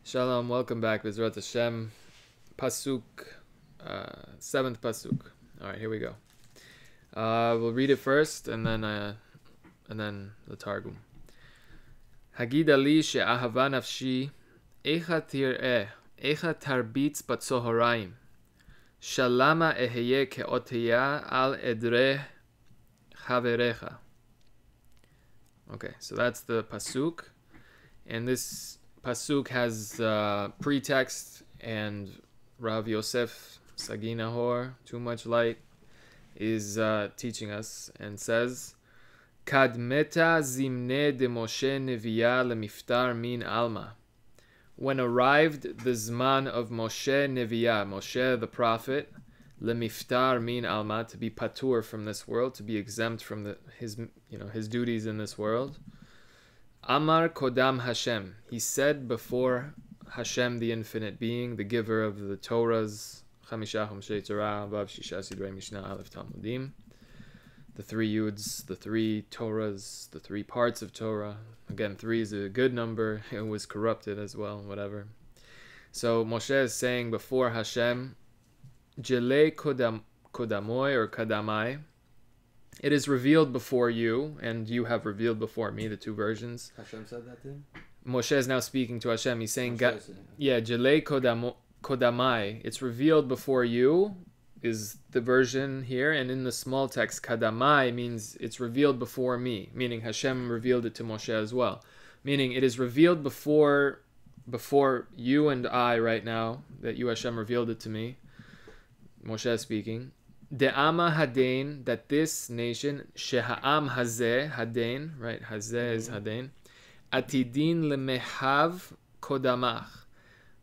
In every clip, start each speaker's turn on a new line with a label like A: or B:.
A: Shalom, welcome back. Bezrat Hashem, Pasuk, 7th Pasuk. All right, here we go. We'll read it first, and then the Targum. Hagida li she'ahava nafshi, echa tir'eh, echa tarbitz batzohoraim, shalama eheye ke'oteya al edreh chaverecha. Okay, so that's the Pasuk, and this Pasuk has pretext, and Rav Yosef Saginahor, Too Much Light, is teaching us and says, Kad meta zimne de Moshe neviya lemiftar min alma. When arrived the zman of Moshe neviya, Moshe the prophet, lemiftar min alma, to be patur from this world, to be exempt from his duties in this world. Amar Kodam Hashem. He said before Hashem, the infinite being, the giver of the Torahs, Chamisha Chumshei Torah, Vav Shisha Sidrei Mishnah Aleph Talmudim, the three Yuds, the three Torahs, the three parts of Torah. Again, 3 is a good number. It was corrupted as well, whatever. So Moshe is saying before Hashem, Jele Kodamoy or Kadamai. It is revealed before you, and you have revealed before me, the two versions.
B: Hashem said that to him?
A: Moshe is now speaking to Hashem. He's saying,
B: yeah,
A: Jele Kodamai. It's revealed before you, is the version here, and in the small text, Kadamai means it's revealed before me, meaning Hashem revealed it to Moshe as well. Meaning it is revealed before you and I right now, that you, Hashem, revealed it to me. Moshe is speaking. De'ama hadain, that this nation, sheha'am hazeh, hadain, right? Hazeh is hadain. Atidin lemehav kodamach.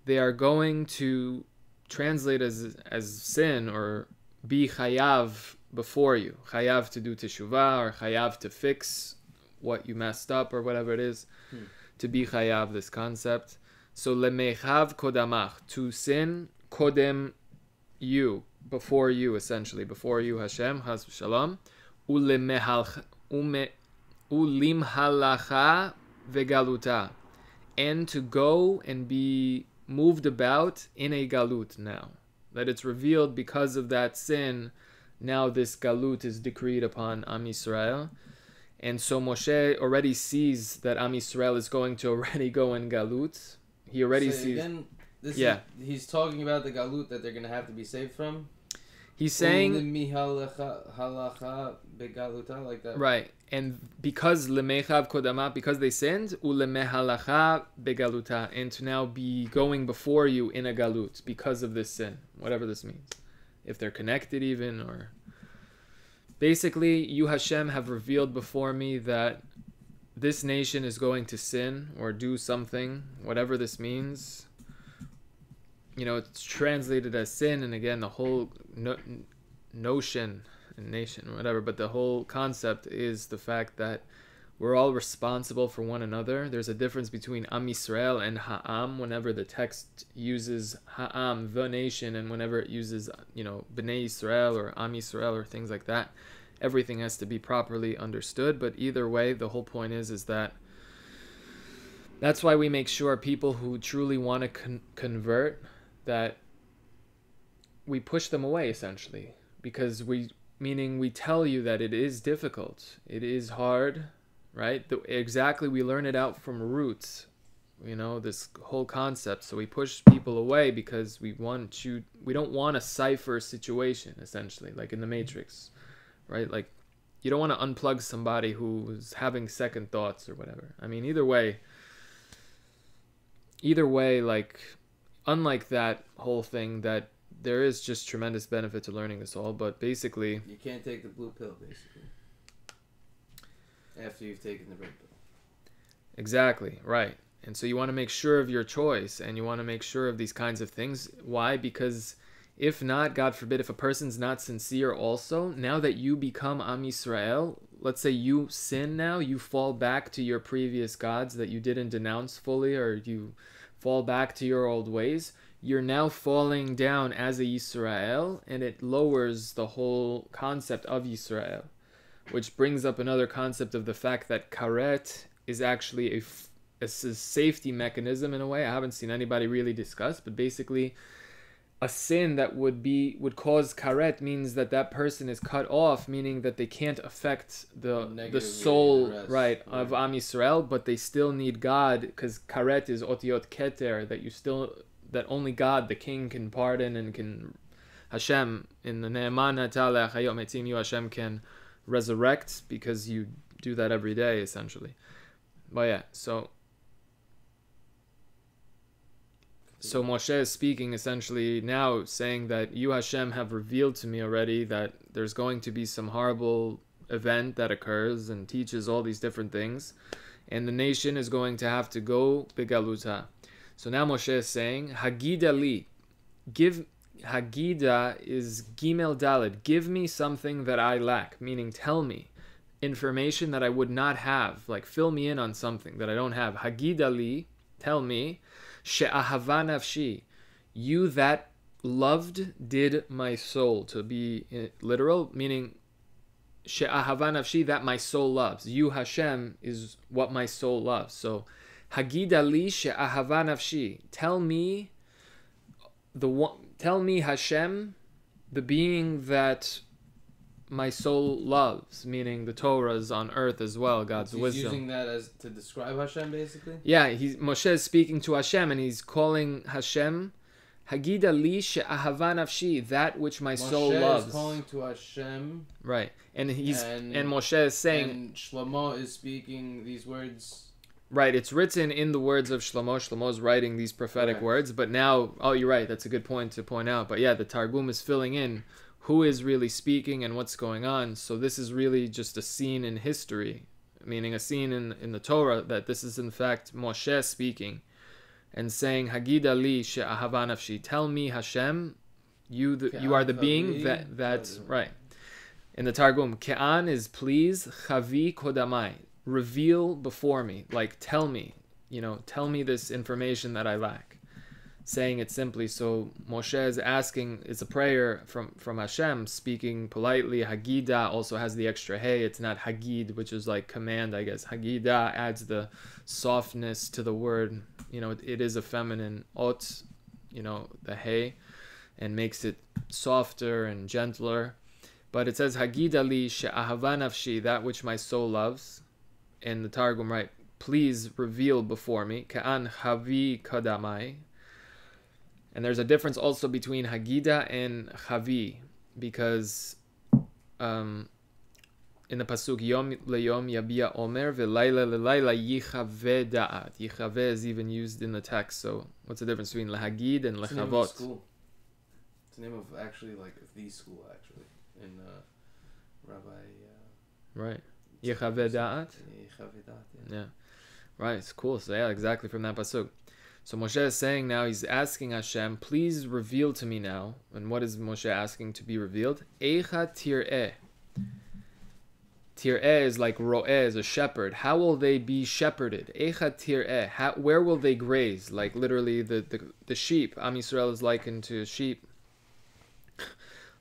A: They are going to translate as sin, or be chayav before you. Chayav to do teshuvah, or chayav to fix what you messed up, or whatever it is. To be chayav, this concept. So lemehav kodamach, to sin kodem you, before you, essentially, before you, Hashem, Chas v'Shalom, ulimhalacha vegaluta, and to go and be moved about in a galut now. That it's revealed because of that sin, now this galut is decreed upon Am Yisrael. And so Moshe already sees that Am Yisrael is going to already go in galut. He already sees...
B: Again, he's talking about the galut that they're going to have to be saved from.
A: He's saying,
B: like that.
A: Right, and because lemechav kodama, because they sinned, ulemehalacha begaluta, and to now be going before you in a galut because of this sin, whatever this means, if they're connected even, or basically, you Hashem have revealed before me that this nation is going to sin or do something, whatever this means. You know, it's translated as sin, and again, the whole notion, nation, whatever, but the whole concept is the fact that we're all responsible for one another. There's a difference between Am Yisrael and Ha'am, whenever the text uses Ha'am, the nation, and whenever it uses, Bnei Yisrael or Am Yisrael or things like that. Everything has to be properly understood, but either way, the whole point is that that's why we make sure people who truly want to convert, that we push them away, essentially, because we tell you that it is difficult, it is hard, right? Exactly, we learn it out from roots, this whole concept. So we push people away because we don't want a cipher situation, essentially, like in the Matrix, right? Like, you don't want to unplug somebody who's having second thoughts or whatever. I mean, either way, like, unlike that whole thing, that there is just tremendous benefit to learning this all, but basically...
B: You can't take the blue pill, basically, after you've taken the red pill.
A: Exactly, right. And so you want to make sure of your choice, and you want to make sure of these kinds of things. Why? Because if not, God forbid, if a person's not sincere also, now that you become Am Yisrael, let's say you sin now, you fall back to your previous gods that you didn't denounce fully, or you fall back to your old ways, you're now falling down as a Yisrael, and it lowers the whole concept of Yisrael, which brings up another concept of the fact that karet is actually it's a safety mechanism in a way. I haven't seen anybody really discuss, but basically a sin that would cause karet means that person is cut off, meaning that they can't affect the soul, right, of Am Yisrael, but they still need God, because karet is otiot keter, that only God, the king, can pardon, and can Hashem in the Ne'eman Hatale Achayot Metzim, you Hashem can resurrect, because you do that every day essentially. But yeah, so Moshe is speaking essentially now, saying that you Hashem have revealed to me already that there's going to be some horrible event that occurs and teaches all these different things, and the nation is going to have to go begaluta. So now Moshe is saying, Hagida li, Hagida is Gimel Daled, give me something that I lack, meaning tell me information that I would not have, like fill me in on something that I don't have. Hagida li, tell me, she'ahava nafshi, you that loved did my soul, to be literal, meaning she'ahava nafshi, that my soul loves. You Hashem is what my soul loves. So Hagida li she'ahava nafshi, tell me Hashem, the being that my soul loves, meaning the Torah is on earth as well, God's wisdom.
B: He's using that as to describe Hashem, basically?
A: Yeah, Moshe is speaking to Hashem, and he's calling Hashem, Hagida li she'ahava nafshi, that which my soul loves.
B: Moshe is calling to Hashem.
A: Right, and Moshe is saying...
B: And Shlomo is speaking these words...
A: Right, it's written in the words of Shlomo. Shlomo's writing these prophetic words, but now... Oh, you're right, that's a good point to point out. But yeah, the Targum is filling in who is really speaking and what's going on. So this is really just a scene in history, meaning a scene in the Torah, that this is in fact Moshe speaking and saying, Hagida li she'ahava nafshi, tell me Hashem, you are the being that's right. In the Targum, Ke'an is please, Chavi kodamai, reveal before me, like tell me this information that I lack. Saying it simply. So Moshe is asking, it's a prayer from Hashem, speaking politely. Hagida also has the extra hey, it's not Hagid, which is like command, I guess. Hagida adds the softness to the word, it is a feminine ot, the hey, and makes it softer and gentler. But it says Hagida li she'ahava nafshi, that which my soul loves. In the Targum, right, please reveal before me. Ka'an chavi kadamai. And there's a difference also between Hagida and Chavi, because in the pasuk Yom leyom yabia omer ve'layla lelayla yichave da'at. Yichave is even used in the text. So what's the difference between Lahagid and Lechavot?
B: It's the name of actually like the school actually in Rabbi.
A: Right. Yichave da'at. Yeah. Right. It's cool. So yeah, exactly from that pasuk. So Moshe is saying now, he's asking Hashem, please reveal to me now. And what is Moshe asking to be revealed? Eicha tir'eh. Tir'eh is like ro'eh, is a shepherd. How will they be shepherded? Eicha tir'eh. Where will they graze? Like literally the sheep. Am Yisrael is likened to sheep.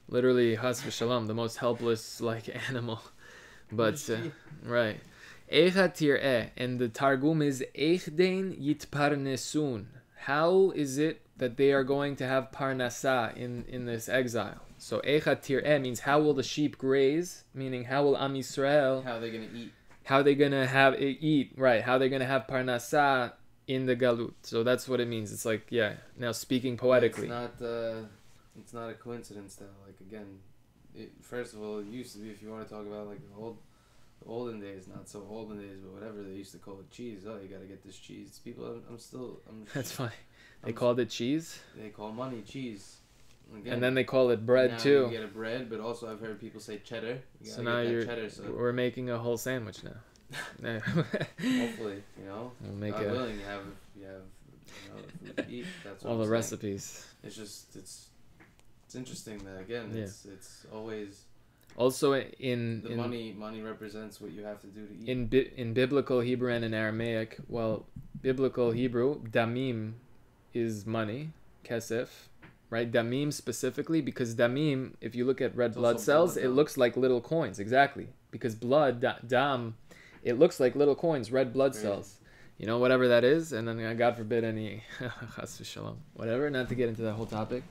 A: Literally, has v'shalom, the most helpless animal. But, right. Eicha tir'eh, and the Targum is Eichdein yitparnesun. How is it that they are going to have parnasa in this exile? So Eicha tir'eh means how will the sheep graze, meaning how will Am Yisrael...
B: How are they going to eat?
A: How they going to have eat, right. How they're going to have parnasa in the galut. So that's what it means. It's like, yeah, now speaking poetically.
B: It's not a coincidence though. Like again, first of all, it used to be, if you want to talk about like the olden days, not so olden days, but whatever, they used to call it cheese. Oh, you got to get this cheese. People,
A: That's funny. They called it cheese?
B: They call money cheese. Again,
A: and then they call it bread too.
B: You get a bread, but also I've heard people say cheddar.
A: So now we're making a whole sandwich now.
B: Hopefully,
A: we'll make
B: God willing, you have food to eat. That's what
A: all
B: I'm
A: the
B: saying.
A: Recipes.
B: It's just it's interesting that again, it's always.
A: Also,
B: money represents what you have to do to eat.
A: In biblical Hebrew and in Aramaic, biblical Hebrew, damim is money, kesef, right? Damim specifically, because damim, if you look at red blood cells, it looks like little coins, exactly. Because blood, dam, it looks like little coins, red blood cells. you know, whatever that is, and then God forbid any chas v'shalom, whatever, not to get into that whole topic.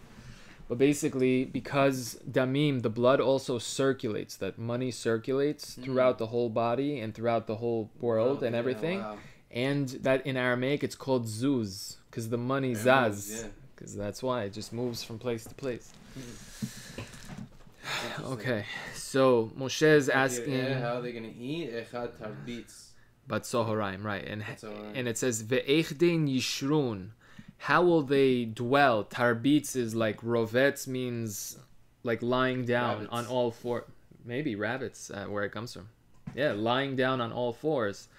A: But basically, because damim, the blood also circulates, that money circulates throughout the whole body and throughout the whole world and everything.
B: Wow.
A: And that in Aramaic, it's called zuz, because the money
B: It
A: zaz,
B: moves,
A: because that's why it just moves from place to place. Okay, so Moshe is asking,
B: how are they going to eat? Echad tarbitz.
A: Batzohoraim, right?
B: Batzohoraim.
A: And it says ve'echdein yishrun. How will they dwell? Tarbitz is like rovetz, means like lying down
B: Rabbits.
A: on all four. Maybe rabbits, where it comes from. Yeah, lying down on all fours.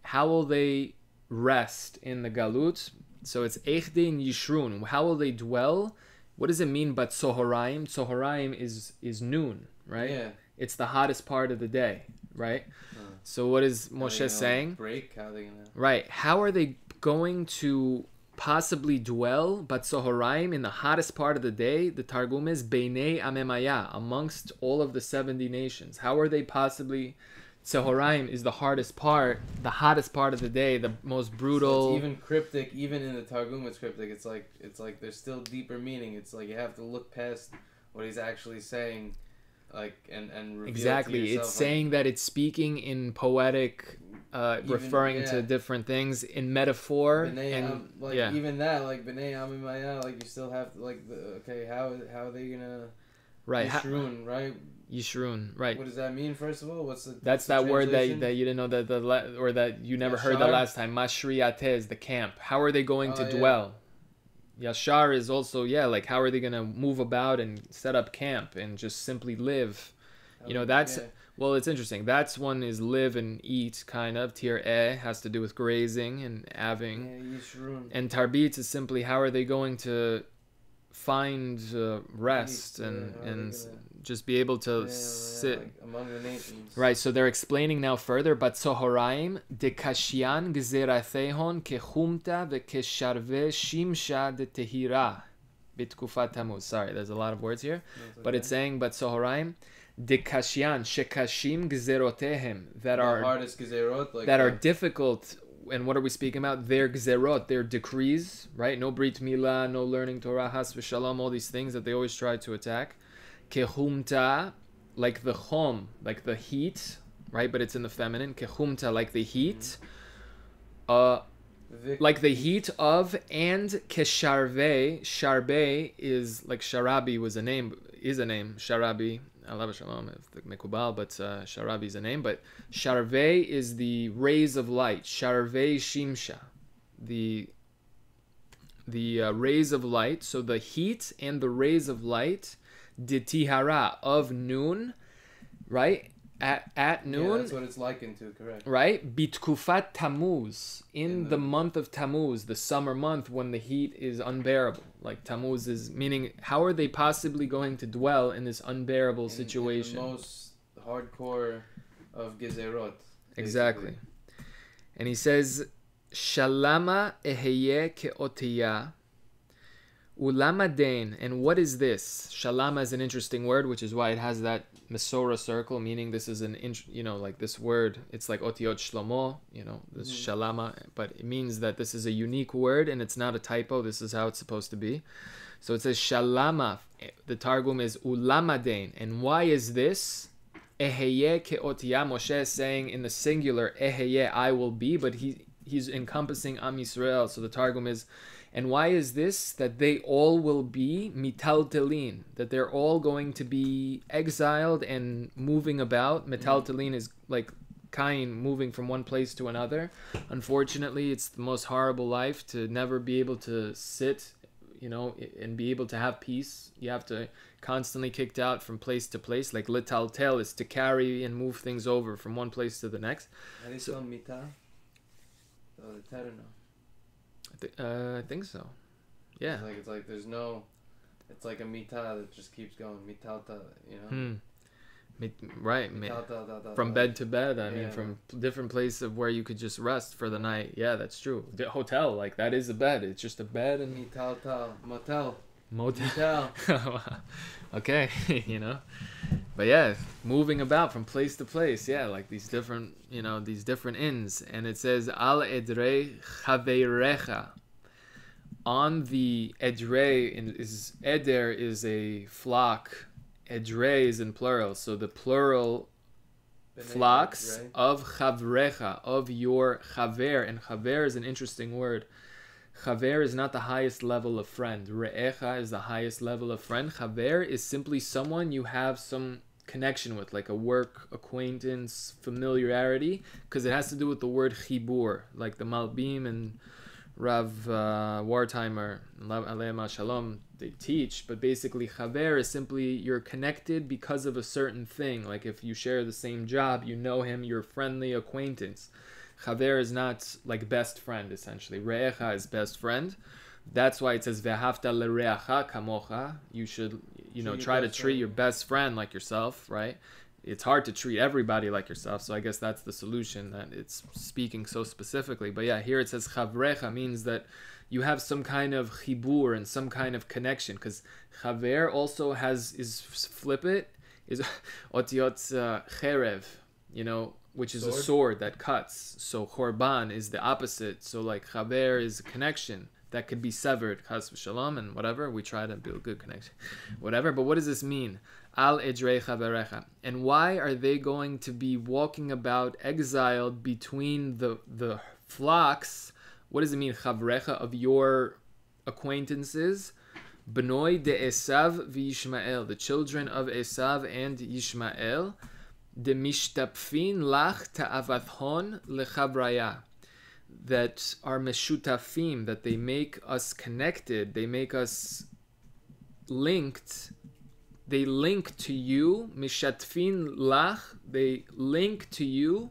A: How will they rest in the galut? So it's echdein yishrun. How will they dwell? What does it mean? But Tzohoraim? Tzohoraim is noon, right?
B: Yeah.
A: It's the hottest part of the day, right? So what is Moshe saying?
B: Break? How are they gonna?
A: Right. How are they going to possibly dwell, but Tzohoraim, in the hottest part of the day? The Targum is Beinei Amemaya, amongst all of the 70 nations. How are they possibly? Tzohoraim is the hardest part, the hottest part of the day, the most brutal.
B: So it's even cryptic, even in the Targum it's cryptic. It's like there's still deeper meaning. It's like you have to look past what he's actually saying, like and reveal
A: Exactly.
B: it to yourself,
A: It's saying that it's speaking in poetic, referring to different things in metaphor,
B: B'nai even that, like B'nai Amimaya, like you still have to, like how are they gonna Yishrun, right?
A: Yishrun, right?
B: What does that mean? First of all,
A: That's that word that you didn't know or that you never heard the last time. Mashriate is the camp. How are they going to dwell? Yashar is also like how are they going to move about and set up camp and just simply live? You know, that's well, it's interesting. That's one is live and eat, kind of. Tir has to do with grazing and having. And tarbit is simply how are they going to find rest and just be able to sit
B: like among the nations.
A: Right, so they're explaining now further, but Tzohoraim de kashian gzerathehon kechumta vekesharve shimsha de tehira bitkufat tamuz. Sorry, there's a lot of words here, but it's saying but Tzohoraim de kashian shekashim gzerotehem that are
B: hardest gzerot, like
A: that are difficult. And what are we speaking about? Their gzerot, their decrees, right? No brit milah, no learning Torah, has v'shalom, all these things that they always try to attack. Kehumta, like the chom, like the heat, right? But it's in the feminine. Kehumta, like the heat. Like the heat of, and kesharve, sharbe is like sharabi is a name, sharabi. Allah shalom, if mekubal, but sharabi is a name. But sharve is the rays of light. Sharve shimsha, the rays of light. So the heat and the rays of light, the tihara of noon, right? At noon.
B: Yeah, that's what it's likened to, correct?
A: Right? Bitkufat Tammuz, in the month of Tammuz, the summer month when the heat is unbearable. Like Tammuz is meaning, how are they possibly going to dwell in this unbearable situation?
B: In the most hardcore of Gezerot.
A: Exactly. And he says, Shalama eheye ke'otiya ulama dein. And what is this? Shalama is an interesting word, which is why it has that Mesora circle, meaning this is like this word, it's like Otiot Shlomo, this Shalama, but it means that this is a unique word and it's not a typo. This is how it's supposed to be. So it says Shalama, the Targum is Ulamadein. And why is this? Eheye ke'otiya. Moshe is saying in the singular, Eheye, I will be, but he's encompassing Am Yisrael. So the Targum is, and why is this? That they all will be mitaltelin, that they're all going to be exiled and moving about. Mitaltelin is like Cain moving from one place to another. Unfortunately, it's the most horrible life to never be able to sit, and be able to have peace. You have to constantly kicked out from place to place. Like litaltel is to carry and move things over from one place to the next.
B: Are they still mita? The terno.
A: I think so. Yeah.
B: It's like there's no. It's like a mita that just keeps going. Mitalta,
A: Right. From bed to bed. I mean, from different places where you could just rest for the night. Yeah, that's true. The hotel, like that is a bed. It's just a bed and.
B: Mitalta, motel.
A: Motel. Okay, But yeah, moving about from place to place, yeah, like these different, these different inns. And it says, Al edrei chaveirecha. On the edrei, eder is a flock, edrei is in plural. So the plural flocks of chavrecha, of your chaver. And chaver is an interesting word. Chaver is not the highest level of friend. Re'echa is the highest level of friend. Chaver is simply someone you have some connection with, like a work acquaintance, familiarity, because it has to do with the word chibur, like the Malbim and Rav Wartheimer, Aleim Shalom, they teach. But basically, chaver is simply you're connected because of a certain thing. Like if you share the same job, you know him, you're friendly acquaintance. Chaver is not like best friend, essentially. Re'echa is best friend. That's why it says ve'ahavta l're'acha kamocha. You should, try to treat your best friend like yourself, right? It's hard to treat everybody like yourself, so I guess that's the solution, that it's speaking so specifically. But yeah, here it says chavrecha means that you have some kind of chibur and some kind of connection, because chaver also flip it, is otiot cherev, which is a sword that cuts. So korban is the opposite. So like chaver is a connection that could be severed, chas v'shalom, and whatever. We try to build good connection, whatever. But what does this mean? Al edrei chaverecha. And why are they going to be walking about exiled between the flocks? What does it mean, chavrecha, of your acquaintances? Bnoi de Esav v'Yishmael, the children of Esav and Yishmael. De mishtapfin lach ta'avathon lechavraya, that are meshutafim, that they make us connected, they make us linked, they link to you, mishatfin lach, they link to you,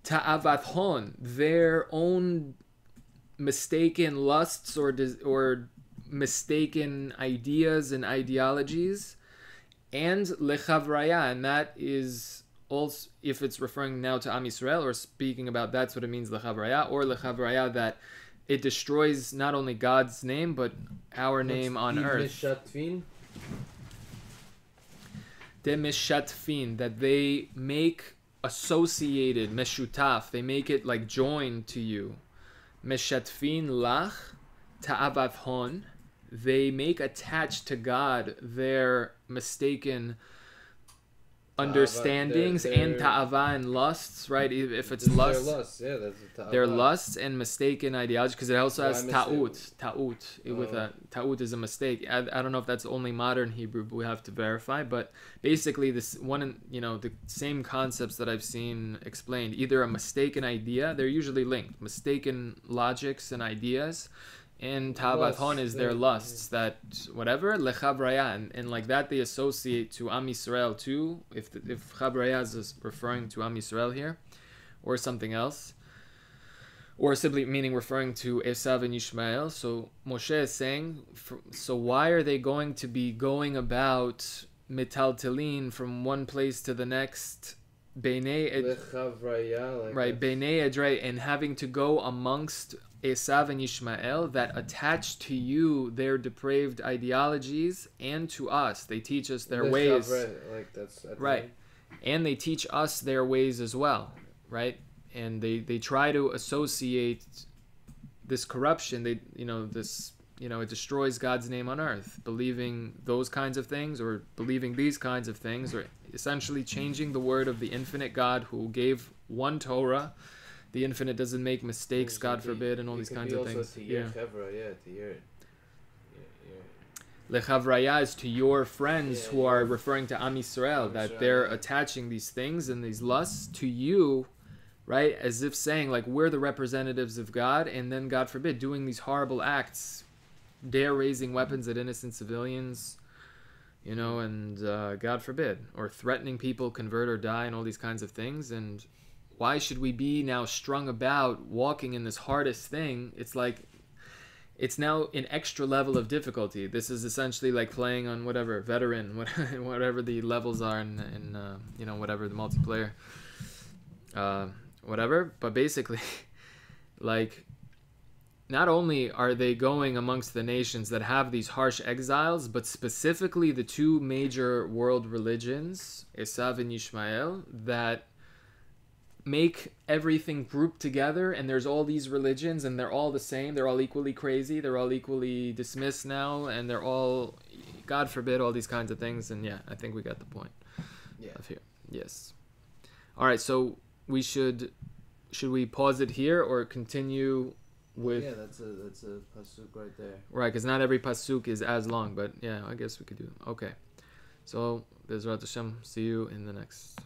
A: ta'avathon, their own mistaken lusts or mistaken ideas and ideologies, and lechavraya, and that is also, if it's referring now to Am Yisrael or speaking about, that's what it means, lechavraya, or lechavraya, that it destroys not only God's name but our name on earth.
B: Mishatfin?
A: De mishatfin, that they make associated, meshutaf, they make it like joined to you. Meshatfin lach ta'avathon, they make attached to God their mistaken understandings and ta'ava and lusts, right? If it's lust,
B: their lusts, yeah, that's ta'ava.
A: Their lusts and mistaken ideology, because it also has ta'ut. With a ta'ut is a mistake. I don't know if that's only modern Hebrew, but we have to verify. But basically, this one, the same concepts that I've seen explained, either a mistaken idea, they're usually linked, mistaken logics and ideas. And ta'avathon is their lusts, that whatever, lechavraya, and like that they associate to Am Yisrael too, if chavraya is referring to Am Yisrael here, or something else, or simply meaning referring to Esav and Yishmael. So Moshe is saying, so why are they going to be going about metaltelin from one place to the next, Beinei Edrei, and having to go amongst Esav and Yishmael that attach to you their depraved ideologies, and to us they teach us their ways, right? And they teach us their ways as well, right? And they try to associate this corruption. It destroys God's name on earth, believing those kinds of things, or believing these kinds of things, or essentially changing the word of the infinite God who gave one Torah. The infinite doesn't make mistakes, God forbid, and all these kinds of things. Lechavraya is to your friends who are referring to Am Yisrael, that they're attaching these things and these lusts to you, right? As if saying, like, we're the representatives of God, and then, God forbid, doing these horrible acts, dare raising weapons at innocent civilians, and God forbid, or threatening people, convert or die, and all these kinds of things. And why should we be now strung about walking in this hardest thing? It's like, it's now an extra level of difficulty. This is essentially like playing on whatever, veteran, whatever the levels are in whatever the multiplayer, whatever. But basically, like, not only are they going amongst the nations that have these harsh exiles, but specifically the two major world religions, Esav and Yishmael, that make everything grouped together, and there's all these religions and they're all the same, they're all equally crazy, they're all equally dismissed now, and they're all, God forbid, all these kinds of things. And yeah, I think we got the point of here. Yes. All right, so we should we pause it here or continue with...
B: Yeah, that's a pasuk right there.
A: Right, because not every pasuk is as long, but yeah, I guess we could do. Okay. So, Bezrat Hashem, see you in the next